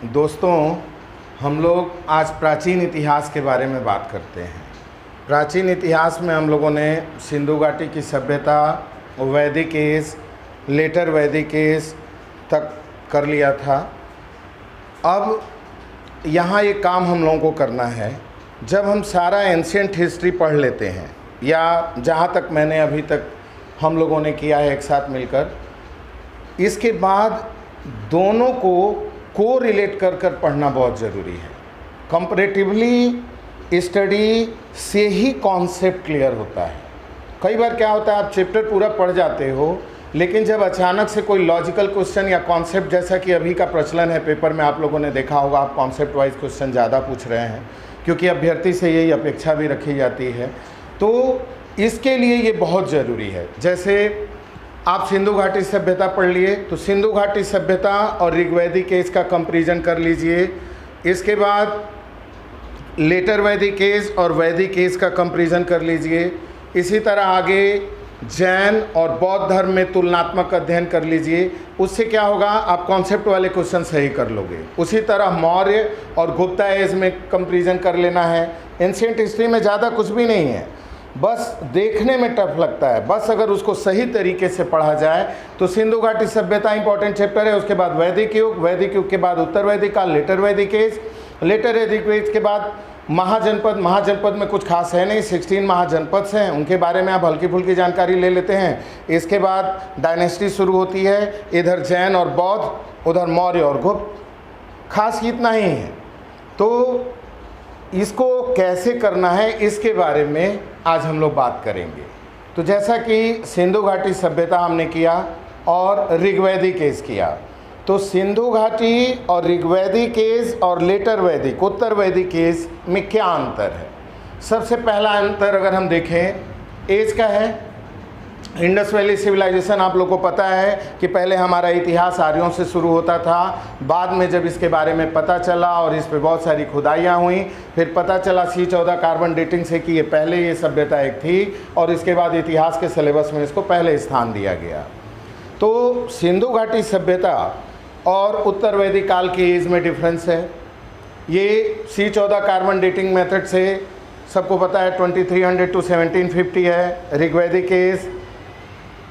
दोस्तों, हम लोग आज प्राचीन इतिहास के बारे में बात करते हैं। प्राचीन इतिहास में हम लोगों ने सिंधु घाटी की सभ्यता, वैदिक एज, लेटर वैदिक एज तक कर लिया था। अब यहाँ एक काम हम लोगों को करना है, जब हम सारा एंशिएंट हिस्ट्री पढ़ लेते हैं, या जहाँ तक मैंने अभी तक हम लोगों ने किया है एक साथ मिलकर, इसके बाद दोनों को रिलेट कर कर पढ़ना बहुत ज़रूरी है। कंपैरेटिवली स्टडी से ही कॉन्सेप्ट क्लियर होता है। कई बार क्या होता है, आप चैप्टर पूरा पढ़ जाते हो, लेकिन जब अचानक से कोई लॉजिकल क्वेश्चन या कॉन्सेप्ट, जैसा कि अभी का प्रचलन है पेपर में, आप लोगों ने देखा होगा, आप कॉन्सेप्ट वाइज क्वेश्चन ज़्यादा पूछ रहे हैं, क्योंकि अभ्यर्थी से यही अपेक्षा भी रखी जाती है। तो इसके लिए ये बहुत ज़रूरी है। जैसे आप सिंधु घाटी सभ्यता पढ़ लिए, तो सिंधु घाटी सभ्यता और ऋग्वैदिक एज का कंपैरिजन कर लीजिए। इसके बाद लेटर वैदिक एज और वैदिक एज का कंपैरिजन कर लीजिए। इसी तरह आगे जैन और बौद्ध धर्म में तुलनात्मक अध्ययन कर लीजिए। उससे क्या होगा, आप कॉन्सेप्ट वाले क्वेश्चन सही कर लोगे। उसी तरह मौर्य और गुप्ता एज में कंपैरिजन कर लेना है। एंशिएंट हिस्ट्री में ज़्यादा कुछ भी नहीं है, बस देखने में टफ लगता है। बस अगर उसको सही तरीके से पढ़ा जाए तो सिंधु घाटी सभ्यता इंपॉर्टेंट चैप्टर है। उसके बाद वैदिक युग के बाद उत्तर वैदिक काल, लेटर वैदिक एज, लेटर वैदिक एज के बाद महाजनपद में कुछ खास है नहीं, 16 महाजनपद हैं, उनके बारे में आप हल्की फुल्की जानकारी ले लेते हैं। इसके बाद डायनेस्टी शुरू होती है, इधर जैन और बौद्ध, उधर मौर्य और गुप्त, खास इतना ही है। तो इसको कैसे करना है, इसके बारे में आज हम लोग बात करेंगे। तो जैसा कि सिंधु घाटी सभ्यता हमने किया और ऋग्वैदिक एज किया, तो सिंधु घाटी और ऋग्वैदिक एज और लेटर वैदिक, उत्तर वैदिक एज में क्या अंतर है। सबसे पहला अंतर अगर हम देखें एज का है, इंडस वैली सिविलाइजेशन, आप लोग को पता है कि पहले हमारा इतिहास आर्यों से शुरू होता था। बाद में जब इसके बारे में पता चला और इस पे बहुत सारी खुदाइयाँ हुई, फिर पता चला C14 कार्बन डेटिंग से कि ये पहले ये सभ्यता एक थी, और इसके बाद इतिहास के सिलेबस में इसको पहले स्थान दिया गया। तो सिंधु घाटी सभ्यता और उत्तर वैदिक काल की एज में डिफरेंस है। ये C14 कार्बन डेटिंग मेथड से सबको पता है 2300 to 1750 है। ऋग्वैदिक एज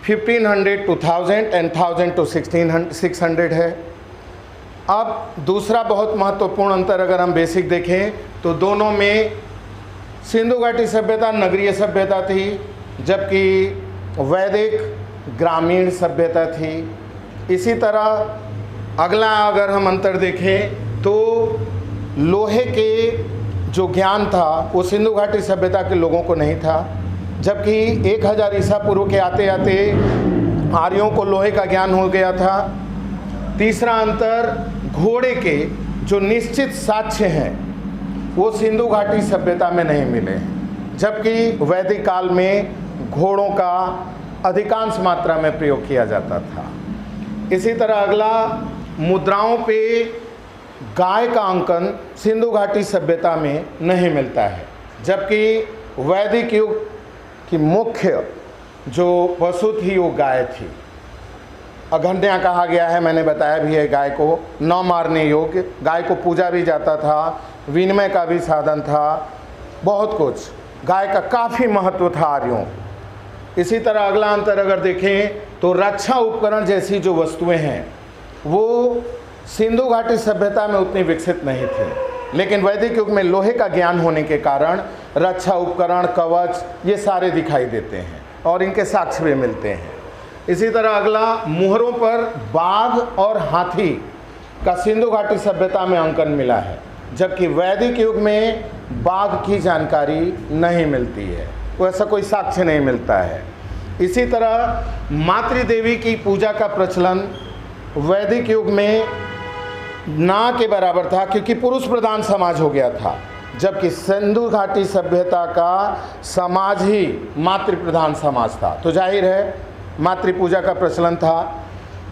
1500 to 1000 एंड 1000 to 1600 है। अब दूसरा बहुत महत्वपूर्ण अंतर अगर हम बेसिक देखें तो दोनों में सिंधु घाटी सभ्यता नगरीय सभ्यता थी, जबकि वैदिक ग्रामीण सभ्यता थी। इसी तरह अगला अगर हम अंतर देखें तो लोहे के जो ज्ञान था वो सिंधु घाटी सभ्यता के लोगों को नहीं था, जबकि 1000 ईसा पूर्व के आते आते आर्यों को लोहे का ज्ञान हो गया था। तीसरा अंतर, घोड़े के जो निश्चित साक्ष्य हैं वो सिंधु घाटी सभ्यता में नहीं मिले, जबकि वैदिक काल में घोड़ों का अधिकांश मात्रा में प्रयोग किया जाता था। इसी तरह अगला, मुद्राओं पे गाय का अंकन सिंधु घाटी सभ्यता में नहीं मिलता है, जबकि वैदिक युग की मुख्य जो पशु थी वो गाय थी। अघन्या कहा गया है, मैंने बताया भी है, गाय को न मारने योग्य, गाय को पूजा भी जाता था, विनिमय का भी साधन था, बहुत कुछ, गाय का काफ़ी महत्व था आर्यों। इसी तरह अगला अंतर अगर देखें तो रक्षा उपकरण जैसी जो वस्तुएं हैं वो सिंधु घाटी सभ्यता में उतनी विकसित नहीं थी, लेकिन वैदिक युग में लोहे का ज्ञान होने के कारण रक्षा उपकरण, कवच, ये सारे दिखाई देते हैं और इनके साक्ष्य भी मिलते हैं। इसी तरह अगला, मुहरों पर बाघ और हाथी का सिंधु घाटी सभ्यता में अंकन मिला है, जबकि वैदिक युग में बाघ की जानकारी नहीं मिलती है, वैसा कोई साक्ष्य नहीं मिलता है। इसी तरह मातृदेवी की पूजा का प्रचलन वैदिक युग में ना के बराबर था, क्योंकि पुरुष प्रधान समाज हो गया था, जबकि सिंधु घाटी सभ्यता का समाज ही मातृ प्रधान समाज था, तो जाहिर है मातृ पूजा का प्रचलन था।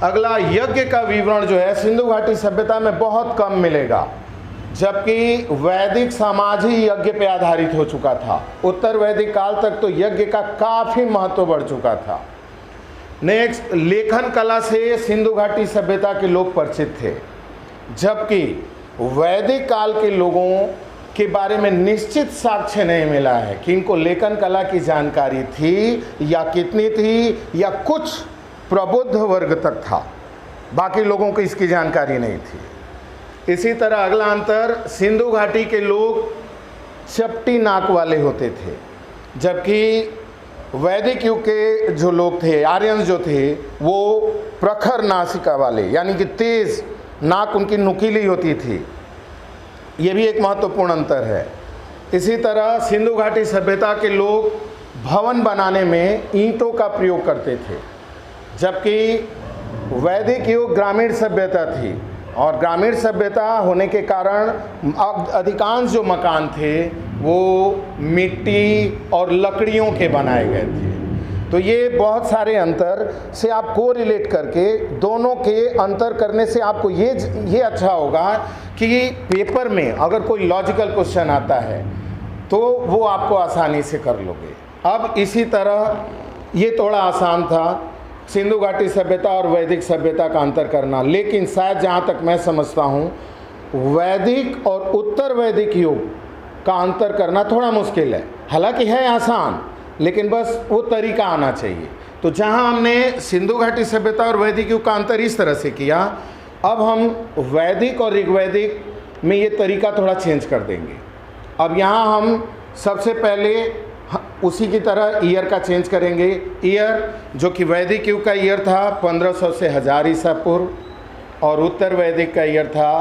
अगला, यज्ञ का विवरण जो है सिंधु घाटी सभ्यता में बहुत कम मिलेगा, जबकि वैदिक समाज ही यज्ञ पे आधारित हो चुका था। उत्तर वैदिक काल तक तो यज्ञ का काफ़ी महत्व बढ़ चुका था। नेक्स्ट, लेखन कला से सिंधु घाटी सभ्यता के लोग परिचित थे। जबकि वैदिक काल के लोगों के बारे में निश्चित साक्ष्य नहीं मिला है कि इनको लेखन कला की जानकारी थी या कितनी थी, या कुछ प्रबुद्ध वर्ग तक था, बाकी लोगों को इसकी जानकारी नहीं थी। इसी तरह अगला अंतर, सिंधु घाटी के लोग चपटी नाक वाले होते थे, जबकि वैदिक युग के जो लोग थे, आर्यंस जो थे, वो प्रखर नासिका वाले, यानी कि तेज नाक उनकी नुकीली होती थी। ये भी एक महत्वपूर्ण अंतर है। इसी तरह सिंधु घाटी सभ्यता के लोग भवन बनाने में ईंटों का प्रयोग करते थे, जबकि वैदिक युग ग्रामीण सभ्यता थी, और ग्रामीण सभ्यता होने के कारण अधिकांश जो मकान थे वो मिट्टी और लकड़ियों के बनाए गए थे। तो ये बहुत सारे अंतर से आप को रिलेट करके दोनों के अंतर करने से आपको ये अच्छा होगा कि पेपर में अगर कोई लॉजिकल क्वेश्चन आता है तो वो आपको आसानी से कर लोगे। अब इसी तरह ये थोड़ा आसान था सिंधु घाटी सभ्यता और वैदिक सभ्यता का अंतर करना, लेकिन शायद जहाँ तक मैं समझता हूँ वैदिक और उत्तर वैदिक युग का अंतर करना थोड़ा मुश्किल है। हालांकि है आसान, लेकिन बस वो तरीका आना चाहिए। तो जहाँ हमने सिंधु घाटी सभ्यता और वैदिक युग का अंतर इस तरह से किया, अब हम वैदिक और ऋग्वैदिक में ये तरीका थोड़ा चेंज कर देंगे। अब यहाँ हम सबसे पहले उसी की तरह ईयर का चेंज करेंगे। ईयर जो कि वैदिक युग का ईयर था 1500 से 1000 ईसा पूर्व, और उत्तर वैदिक का ईयर था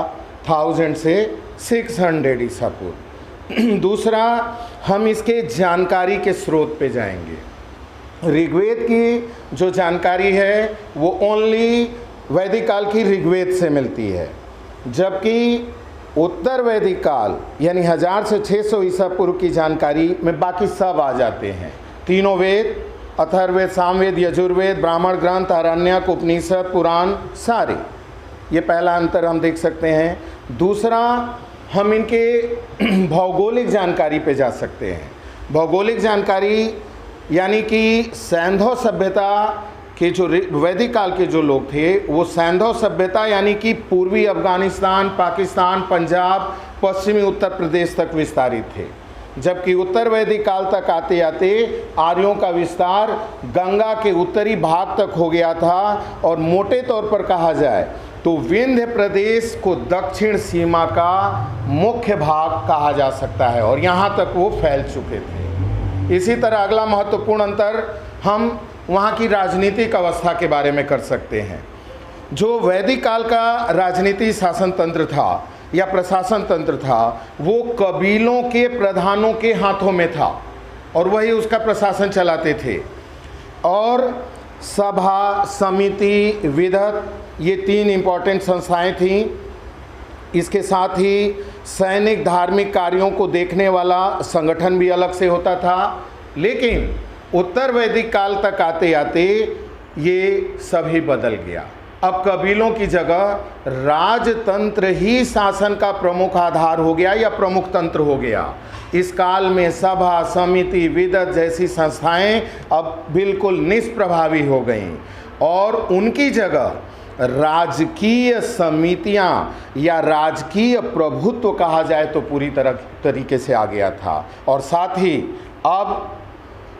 1000 से 600 ईसा पूर्व। दूसरा, हम इसके जानकारी के स्रोत पे जाएंगे। ऋग्वेद की जो जानकारी है वो ओनली वैदिक काल की ऋग्वेद से मिलती है, जबकि उत्तर वैदिक काल यानी 1000 से 600 ईसा पूर्व की जानकारी में बाकी सब आ जाते हैं। तीनों वेद, अथर्ववेद, सामवेद, यजुर्वेद, ब्राह्मण ग्रंथ, आरण्यक, उपनिषद, पुराण, सारे। ये पहला अंतर हम देख सकते हैं। दूसरा, हम इनके भौगोलिक जानकारी पे जा सकते हैं। भौगोलिक जानकारी यानी कि सैंधव सभ्यता के जो वैदिक काल के जो लोग थे वो सैंधव सभ्यता यानी कि पूर्वी अफगानिस्तान, पाकिस्तान, पंजाब, पश्चिमी उत्तर प्रदेश तक विस्तारित थे, जबकि उत्तर वैदिक काल तक आते आते आर्यों का विस्तार गंगा के उत्तरी भाग तक हो गया था, और मोटे तौर पर कहा जाए तो विंध्य प्रदेश को दक्षिण सीमा का मुख्य भाग कहा जा सकता है, और यहाँ तक वो फैल चुके थे। इसी तरह अगला महत्वपूर्ण अंतर हम वहाँ की राजनीतिक अवस्था के बारे में कर सकते हैं। जो वैदिक काल का राजनीति शासन तंत्र था या प्रशासन तंत्र था वो कबीलों के प्रधानों के हाथों में था, और वही उसका प्रशासन चलाते थे। और सभा, समिति, विधत, ये 3 इम्पॉर्टेंट संस्थाएं थीं। इसके साथ ही सैनिक धार्मिक कार्यों को देखने वाला संगठन भी अलग से होता था। लेकिन उत्तर वैदिक काल तक आते आते ये सभी बदल गया। अब कबीलों की जगह राजतंत्र ही शासन का प्रमुख आधार हो गया या प्रमुख तंत्र हो गया। इस काल में सभा, समिति, विधत जैसी संस्थाएं अब बिल्कुल निष्प्रभावी हो गईं, और उनकी जगह राजकीय समितियां या राजकीय प्रभुत्व कहा जाए तो पूरी तरीके से आ गया था। और साथ ही अब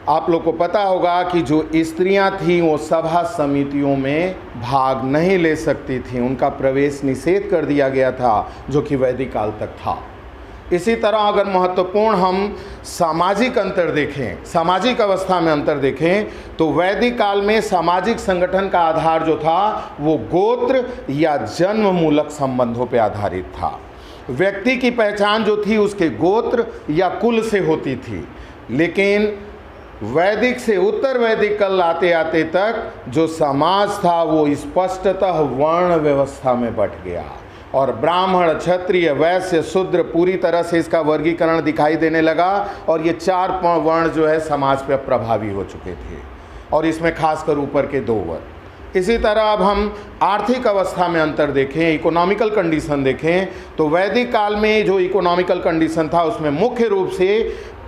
आप लोग को पता होगा कि जो स्त्रियां थीं वो सभा समितियों में भाग नहीं ले सकती थीं, उनका प्रवेश निषेध कर दिया गया था, जो कि वैदिक काल तक था। इसी तरह अगर महत्वपूर्ण हम सामाजिक अंतर देखें, सामाजिक अवस्था में अंतर देखें, तो वैदिक काल में सामाजिक संगठन का आधार जो था वो गोत्र या जन्म मूलक संबंधों पर आधारित था। व्यक्ति की पहचान जो थी उसके गोत्र या कुल से होती थी। लेकिन वैदिक से उत्तर वैदिक काल आते आते तक जो समाज था वो स्पष्टतः वर्ण व्यवस्था में बंट गया, और ब्राह्मण, क्षत्रिय, वैश्य, शूद्र पूरी तरह से इसका वर्गीकरण दिखाई देने लगा, और ये 4 वर्ण जो है समाज पर प्रभावी हो चुके थे, और इसमें खासकर ऊपर के 2 वर्ग। इसी तरह अब हम आर्थिक अवस्था में अंतर देखें, इकोनॉमिकल कंडीशन देखें, तो वैदिक काल में जो इकोनॉमिकल कंडीशन था उसमें मुख्य रूप से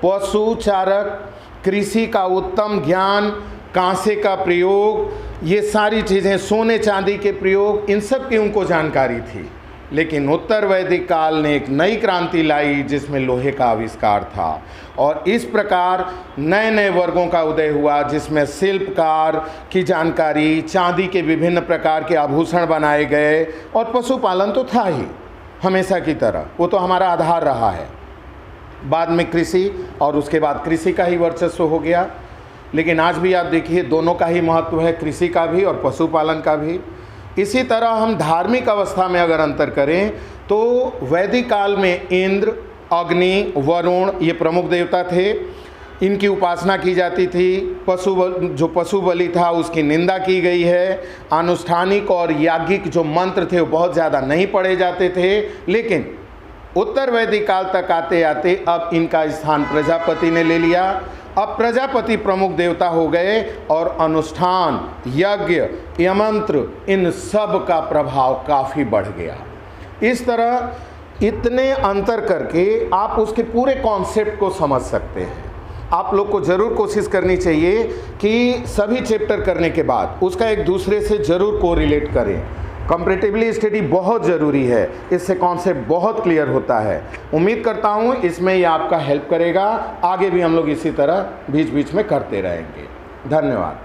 पशु चारक, कृषि का उत्तम ज्ञान, कांसे का प्रयोग, ये सारी चीज़ें, सोने चांदी के प्रयोग, इन सब की उनको जानकारी थी। लेकिन उत्तर वैदिक काल ने एक नई क्रांति लाई जिसमें लोहे का आविष्कार था। और इस प्रकार नए नए वर्गों का उदय हुआ जिसमें शिल्पकार की जानकारी, चांदी के विभिन्न प्रकार के आभूषण बनाए गए, और पशुपालन तो था ही हमेशा की तरह, वो तो हमारा आधार रहा है। बाद में कृषि, और उसके बाद कृषि का ही वर्चस्व हो गया। लेकिन आज भी आप देखिए दोनों का ही महत्व है, कृषि का भी और पशुपालन का भी। इसी तरह हम धार्मिक अवस्था में अगर अंतर करें तो वैदिक काल में इंद्र, अग्नि, वरुण ये प्रमुख देवता थे, इनकी उपासना की जाती थी। जो पशु बलि था उसकी निंदा की गई है। आनुष्ठानिक और याज्ञिक जो मंत्र थे वो बहुत ज़्यादा नहीं पढ़े जाते थे। लेकिन उत्तर वैदिक काल तक आते आते अब इनका स्थान प्रजापति ने ले लिया। अब प्रजापति प्रमुख देवता हो गए और अनुष्ठान, यज्ञ, यमंत्र, इन सब का प्रभाव काफ़ी बढ़ गया। इस तरह इतने अंतर करके आप उसके पूरे कॉन्सेप्ट को समझ सकते हैं। आप लोग को ज़रूर कोशिश करनी चाहिए कि सभी चैप्टर करने के बाद उसका एक दूसरे से ज़रूर कोरिलेट करें। कंपैरेटिवली स्टडी बहुत ज़रूरी है, इससे कॉन्सेप्ट बहुत क्लियर होता है। उम्मीद करता हूँ इसमें ये आपका हेल्प करेगा। आगे भी हम लोग इसी तरह बीच बीच में करते रहेंगे। धन्यवाद।